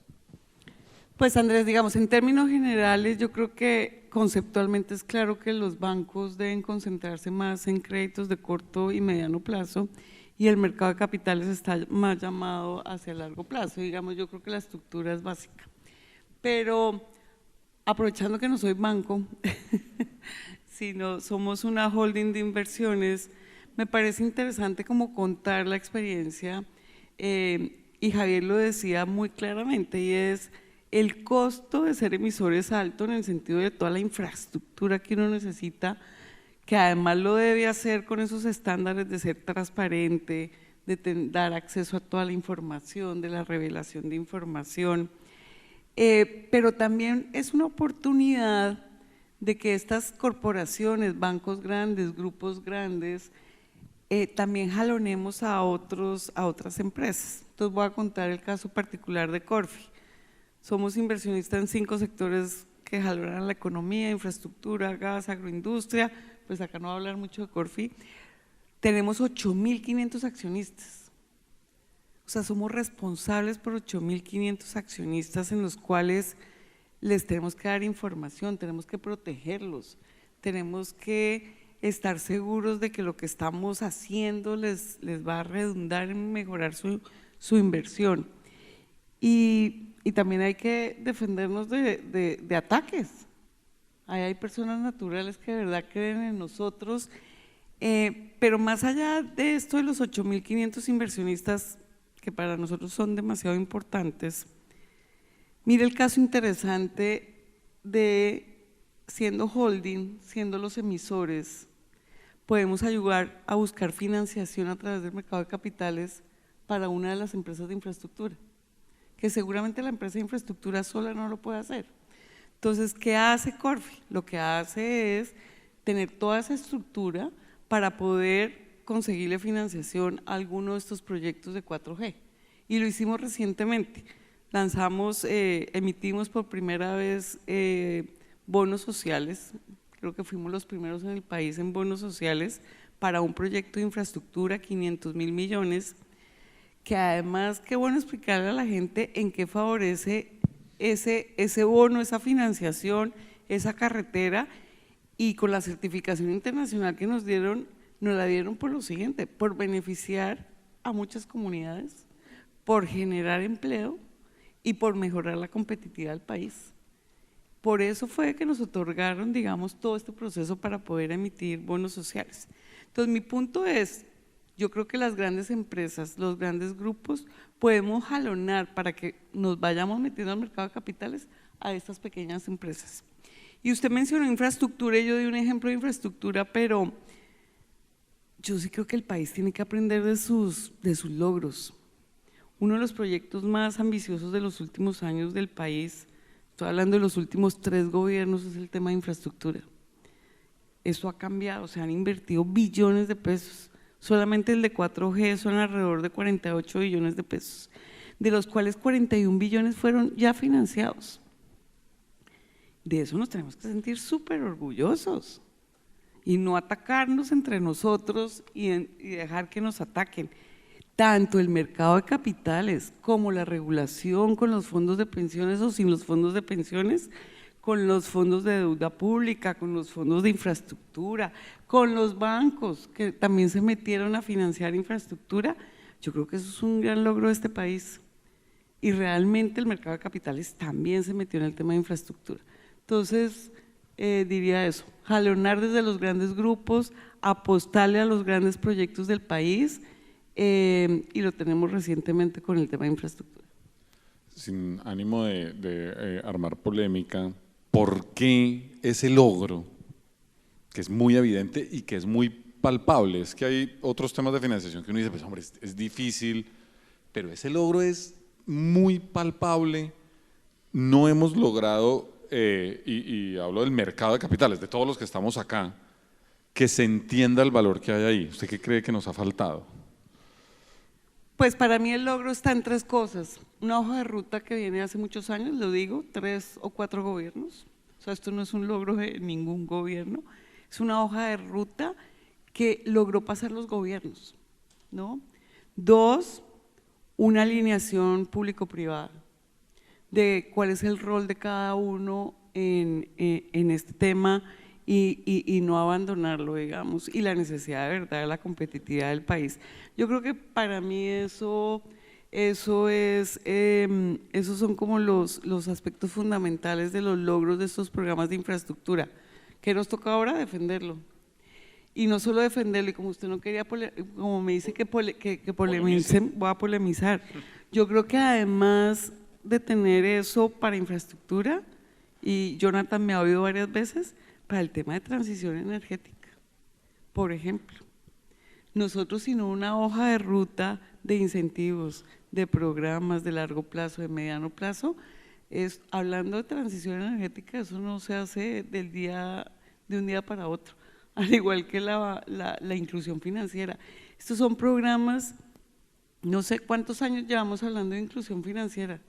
Pues Andrés, digamos, en términos generales, yo creo que conceptualmente es claro que los bancos deben concentrarse más en créditos de corto y mediano plazo y el mercado de capitales está más llamado hacia largo plazo. Digamos, yo creo que la estructura es básica. Pero aprovechando que no soy banco, sino somos una holding de inversiones, me parece interesante como contar la experiencia, y Javier lo decía muy claramente, y es el costo de ser emisor es alto en el sentido de toda la infraestructura que uno necesita, que además lo debe hacer con esos estándares de ser transparente, dar acceso a toda la información, de la revelación de información, pero también es una oportunidad de que estas corporaciones, bancos grandes, grupos grandes, también jalonemos a otras empresas. Entonces voy a contar el caso particular de Corfi. Somos inversionistas en 5 sectores que jalonan la economía, infraestructura, gas, agroindustria, pues acá no voy a hablar mucho de Corfi. Tenemos 8.500 accionistas, o sea, somos responsables por 8.500 accionistas en los cuales les tenemos que dar información, tenemos que protegerlos, tenemos que estar seguros de que lo que estamos haciendo les va a redundar en mejorar su inversión. Y también hay que defendernos de ataques. Ahí hay personas naturales que de verdad creen en nosotros, pero más allá de esto de los 8.500 inversionistas, que para nosotros son demasiado importantes, mire el caso interesante de siendo holding, siendo los emisores, podemos ayudar a buscar financiación a través del mercado de capitales para una de las empresas de infraestructura, que seguramente la empresa de infraestructura sola no lo puede hacer. Entonces, ¿qué hace Corfi? Lo que hace es tener toda esa estructura para poder conseguirle financiación a alguno de estos proyectos de 4G. Y lo hicimos recientemente. Emitimos por primera vez bonos sociales, creo que fuimos los primeros en el país en bonos sociales para un proyecto de infraestructura, 500.000 millones, que además, qué bueno explicarle a la gente en qué favorece ese bono, esa financiación, esa carretera, y con la certificación internacional que nos la dieron por lo siguiente, por beneficiar a muchas comunidades, por generar empleo y por mejorar la competitividad del país. Por eso fue que nos otorgaron, digamos, todo este proceso para poder emitir bonos sociales. Entonces, mi punto es, yo creo que las grandes empresas, los grandes grupos, podemos jalonar para que nos vayamos metiendo al mercado de capitales a estas pequeñas empresas. Y usted mencionó infraestructura, y yo di un ejemplo de infraestructura, pero yo sí creo que el país tiene que aprender de sus logros. Uno de los proyectos más ambiciosos de los últimos años del país, estoy hablando de los últimos 3 gobiernos, es el tema de infraestructura. Eso ha cambiado, se han invertido billones de pesos. Solamente el de 4G son alrededor de 48 billones de pesos, de los cuales 41 billones fueron ya financiados. De eso nos tenemos que sentir súper orgullosos y no atacarnos entre nosotros y dejar que nos ataquen. Tanto el mercado de capitales como la regulación con los fondos de pensiones o sin los fondos de pensiones, con los fondos de deuda pública, con los fondos de infraestructura, con los bancos que también se metieron a financiar infraestructura. Yo creo que eso es un gran logro de este país, y realmente el mercado de capitales también se metió en el tema de infraestructura. Entonces, diría eso, jalonar desde los grandes grupos, apostarle a los grandes proyectos del país, y lo tenemos recientemente con el tema de infraestructura. Sin ánimo de armar polémica, ¿por qué ese logro, que es muy evidente y que es muy palpable? Es que hay otros temas de financiación que uno dice, pues hombre, es difícil, pero ese logro es muy palpable. No hemos logrado, y hablo del mercado de capitales, de todos los que estamos acá, que se entienda el valor que hay ahí. ¿Usted qué cree que nos ha faltado? Pues para mí el logro está en 3 cosas. Una hoja de ruta que viene hace muchos años, lo digo, 3 o 4 gobiernos. O sea, esto no es un logro de ningún gobierno, es una hoja de ruta que logró pasar los gobiernos, ¿no? 2, una alineación público-privada de cuál es el rol de cada uno en este tema y no abandonarlo, digamos, y la necesidad de verdad de la competitividad del país. Yo creo que para mí esos son como los aspectos fundamentales de los logros de estos programas de infraestructura, que nos toca ahora defenderlo. Y no solo defenderlo, y como usted no quería, como me dice que polemicen, voy a polemizar. Yo creo que además de tener eso para infraestructura, y Jonathan me ha oído varias veces, para el tema de transición energética, por ejemplo. nosotros sino una hoja de ruta de incentivos, de programas de largo plazo, de mediano plazo. Hablando de transición energética, eso no se hace de un día para otro, al igual que la inclusión financiera. Estos son programas, no sé cuántos años llevamos hablando de inclusión financiera.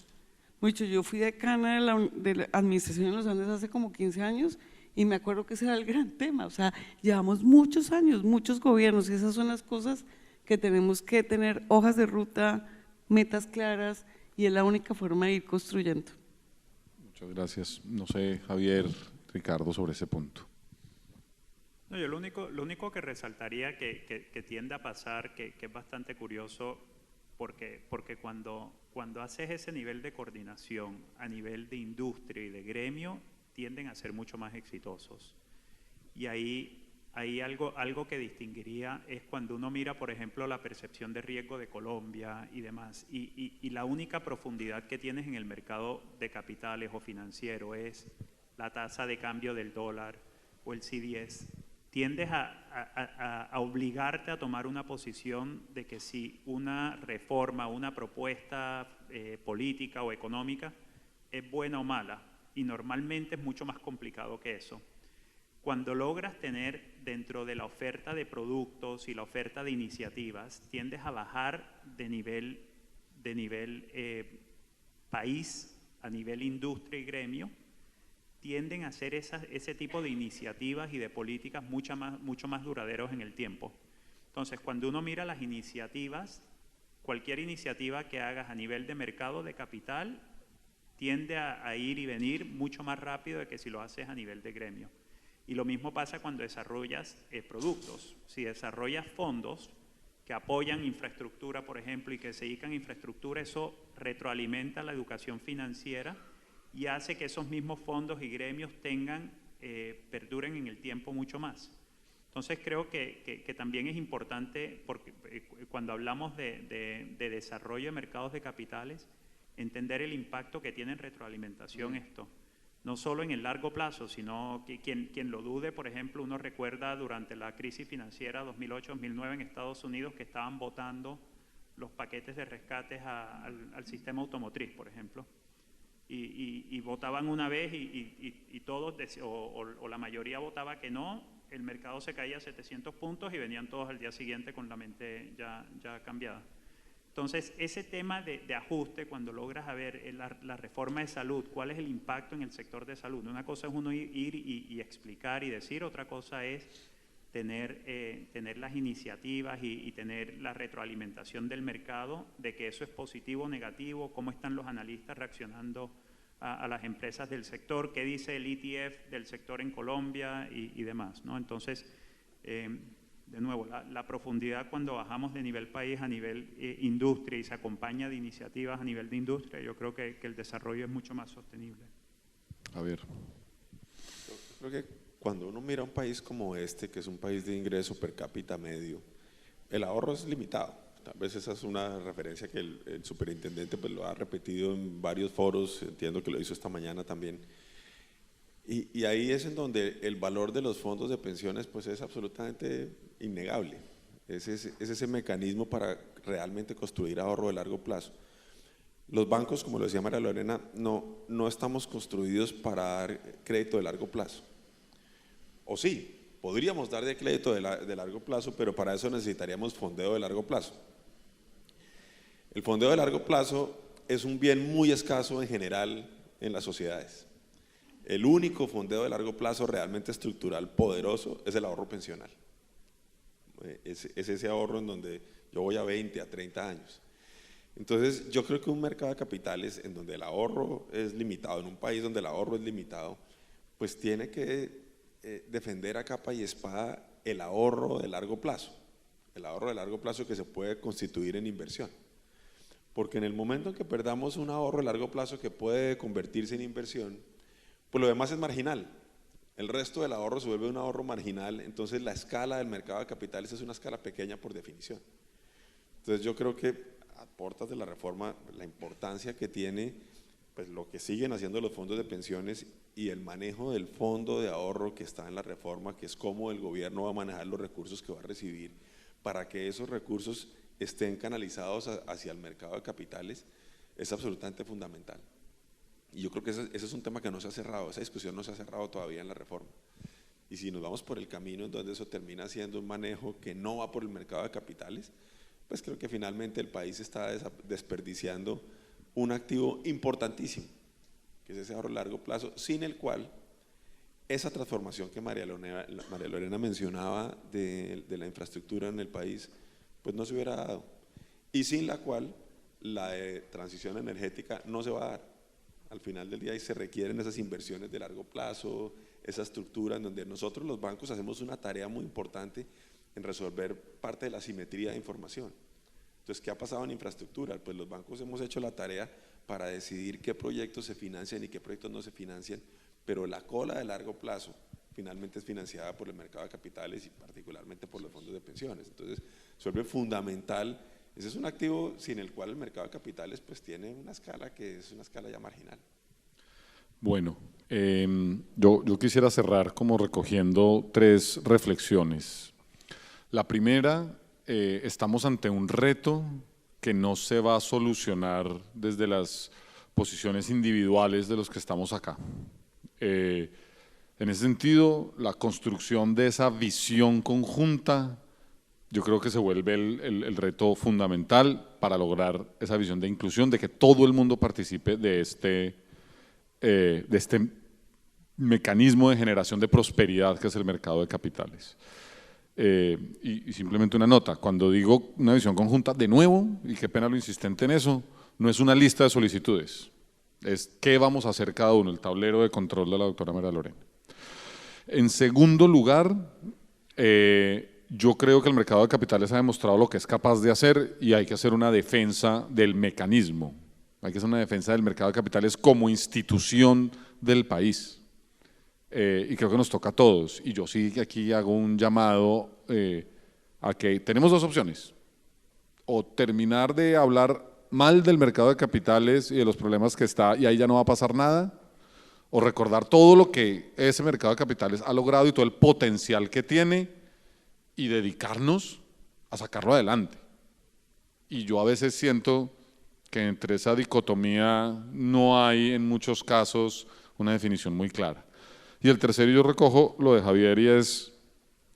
Mucho, yo fui decana de la Administración de los Andes hace como 15 años y me acuerdo que ese era el gran tema. O sea, llevamos muchos años, muchos gobiernos, y esas son las cosas que tenemos que tener: hojas de ruta, metas claras, y es la única forma de ir construyendo. Muchas gracias. No sé, Javier, Ricardo, sobre ese punto. No, yo lo único que resaltaría que tiende a pasar, que es bastante curioso, porque cuando haces ese nivel de coordinación a nivel de industria y de gremio, tienden a ser mucho más exitosos. Y ahí algo que distinguiría es cuando uno mira, por ejemplo, la percepción de riesgo de Colombia y demás, y la única profundidad que tienes en el mercado de capitales o financiero es la tasa de cambio del dólar o el CDS. Tiendes a obligarte a tomar una posición de que si una reforma, una propuesta política o económica es buena o mala, y normalmente es mucho más complicado que eso. Cuando logras tener dentro de la oferta de productos y la oferta de iniciativas, tiendes a bajar de nivel país a nivel industria y gremio, tienden a hacer ese tipo de iniciativas y de políticas mucho más duraderos en el tiempo. Entonces, cuando uno mira las iniciativas, cualquier iniciativa que hagas a nivel de mercado de capital tiende a ir y venir mucho más rápido de que si lo haces a nivel de gremio. Y lo mismo pasa cuando desarrollas productos. Si desarrollas fondos que apoyan infraestructura, por ejemplo, y que se dedican a infraestructura, eso retroalimenta la educación financiera y hace que esos mismos fondos y gremios perduren en el tiempo mucho más. Entonces creo que también es importante, porque cuando hablamos de desarrollo de mercados de capitales, entender el impacto que tiene en retroalimentación esto. No solo en el largo plazo, sino que quien lo dude, por ejemplo, uno recuerda durante la crisis financiera 2008-2009 en Estados Unidos que estaban votando los paquetes de rescates al sistema automotriz, por ejemplo. Y votaban una vez y todos, o la mayoría votaba que no, el mercado se caía a 700 puntos y venían todos al día siguiente con la mente ya cambiada. Entonces, ese tema de ajuste, cuando logras ver la reforma de salud, cuál es el impacto en el sector de salud. Una cosa es uno ir y explicar y decir, otra cosa es tener las iniciativas y tener la retroalimentación del mercado de que eso es positivo o negativo, cómo están los analistas reaccionando a las empresas del sector, qué dice el ETF del sector en Colombia y demás, ¿no? Entonces, de nuevo, la profundidad cuando bajamos de nivel país a nivel industria y se acompaña de iniciativas a nivel de industria, yo creo que el desarrollo es mucho más sostenible. A ver. Yo creo que cuando uno mira un país como este, que es un país de ingreso per cápita medio, el ahorro es limitado. Tal vez esa es una referencia que el superintendente pues lo ha repetido en varios foros, entiendo que lo hizo esta mañana también. Y ahí es en donde el valor de los fondos de pensiones pues es absolutamente innegable. Es ese mecanismo para realmente construir ahorro de largo plazo. Los bancos, como lo decía María Lorena, no estamos construidos para dar crédito de largo plazo. O sí, podríamos dar de crédito de largo plazo, pero para eso necesitaríamos fondeo de largo plazo. El fondeo de largo plazo es un bien muy escaso en general en las sociedades. El único fondeo de largo plazo realmente estructural poderoso es el ahorro pensional. Es ese ahorro en donde yo voy a 20, a 30 años. Entonces yo creo que un mercado de capitales en donde el ahorro es limitado, en un país donde el ahorro es limitado, pues tiene que defender a capa y espada el ahorro de largo plazo. El ahorro de largo plazo que se puede constituir en inversión. Porque en el momento en que perdamos un ahorro de largo plazo que puede convertirse en inversión, pues lo demás es marginal. El resto del ahorro se vuelve un ahorro marginal, entonces la escala del mercado de capitales es una escala pequeña por definición. Entonces yo creo que a puertas de la reforma, la importancia que tiene pues lo que siguen haciendo los fondos de pensiones y el manejo del fondo de ahorro que está en la reforma, que es cómo el gobierno va a manejar los recursos que va a recibir, para que esos recursos estén canalizados hacia el mercado de capitales es absolutamente fundamental. Y yo creo que ese es un tema que no se ha cerrado, esa discusión no se ha cerrado todavía en la reforma. Y si nos vamos por el camino en donde eso termina siendo un manejo que no va por el mercado de capitales, pues creo que finalmente el país está desperdiciando un activo importantísimo, que es ese ahorro a largo plazo, sin el cual esa transformación que María Lorena mencionaba de la infraestructura en el país, pues no se hubiera dado, y sin la cual la transición energética no se va a dar. Al final del día se requieren esas inversiones de largo plazo, esa estructura en donde nosotros los bancos hacemos una tarea muy importante en resolver parte de la asimetría de información. Entonces, ¿qué ha pasado en infraestructura? Pues los bancos hemos hecho la tarea para decidir qué proyectos se financian y qué proyectos no se financian, pero la cola de largo plazo finalmente es financiada por el mercado de capitales y particularmente por los fondos de pensiones. Entonces, se vuelve fundamental. Ese es un activo sin el cual el mercado de capitales pues tiene una escala que es una escala ya marginal. Bueno, yo quisiera cerrar como recogiendo 3 reflexiones. La primera, estamos ante un reto que no se va a solucionar desde las posiciones individuales de los que estamos acá. En ese sentido, la construcción de esa visión conjunta, yo creo que se vuelve el reto fundamental para lograr esa visión de inclusión, de que todo el mundo participe de este mecanismo de generación de prosperidad que es el mercado de capitales. Y simplemente una nota, cuando digo una visión conjunta, de nuevo, y qué pena lo insistente en eso, no es una lista de solicitudes, es qué vamos a hacer cada uno, el tablero de control de la doctora María Lorena. En segundo lugar, yo creo que el mercado de capitales ha demostrado lo que es capaz de hacer y hay que hacer una defensa del mecanismo, hay que hacer una defensa del mercado de capitales como institución del país. Y creo que nos toca a todos, y yo sí que aquí hago un llamado a que tenemos 2 opciones, o terminar de hablar mal del mercado de capitales y de los problemas que está y ahí ya no va a pasar nada, o recordar todo lo que ese mercado de capitales ha logrado y todo el potencial que tiene y dedicarnos a sacarlo adelante. Y yo a veces siento que entre esa dicotomía no hay en muchos casos una definición muy clara. Y el tercero, yo recojo lo de Javier y es,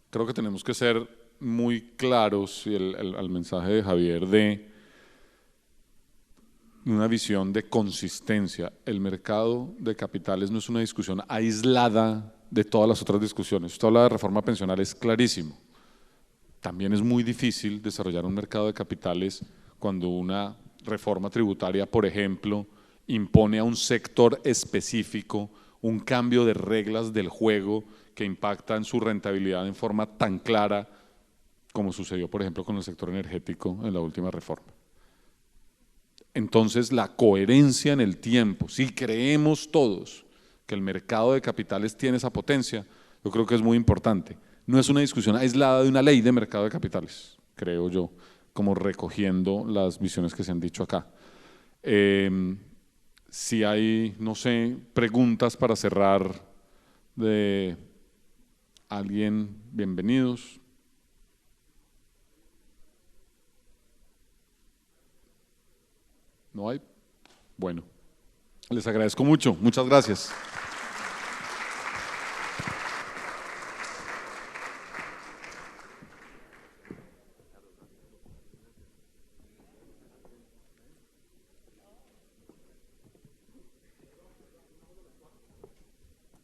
creo que tenemos que ser muy claros, y el mensaje de Javier de una visión de consistencia. El mercado de capitales no es una discusión aislada de todas las otras discusiones. Usted habla de reforma pensional, es clarísimo. También es muy difícil desarrollar un mercado de capitales cuando una reforma tributaria, por ejemplo, impone a un sector específico un cambio de reglas del juego que impacta en su rentabilidad en forma tan clara como sucedió, por ejemplo, con el sector energético en la última reforma. Entonces, la coherencia en el tiempo, si creemos todos que el mercado de capitales tiene esa potencia, yo creo que es muy importante. No es una discusión aislada de una ley de mercado de capitales, creo yo, como recogiendo las visiones que se han dicho acá. Si hay, no sé, preguntas para cerrar de alguien, bienvenidos. ¿No hay? Bueno, les agradezco mucho, muchas gracias.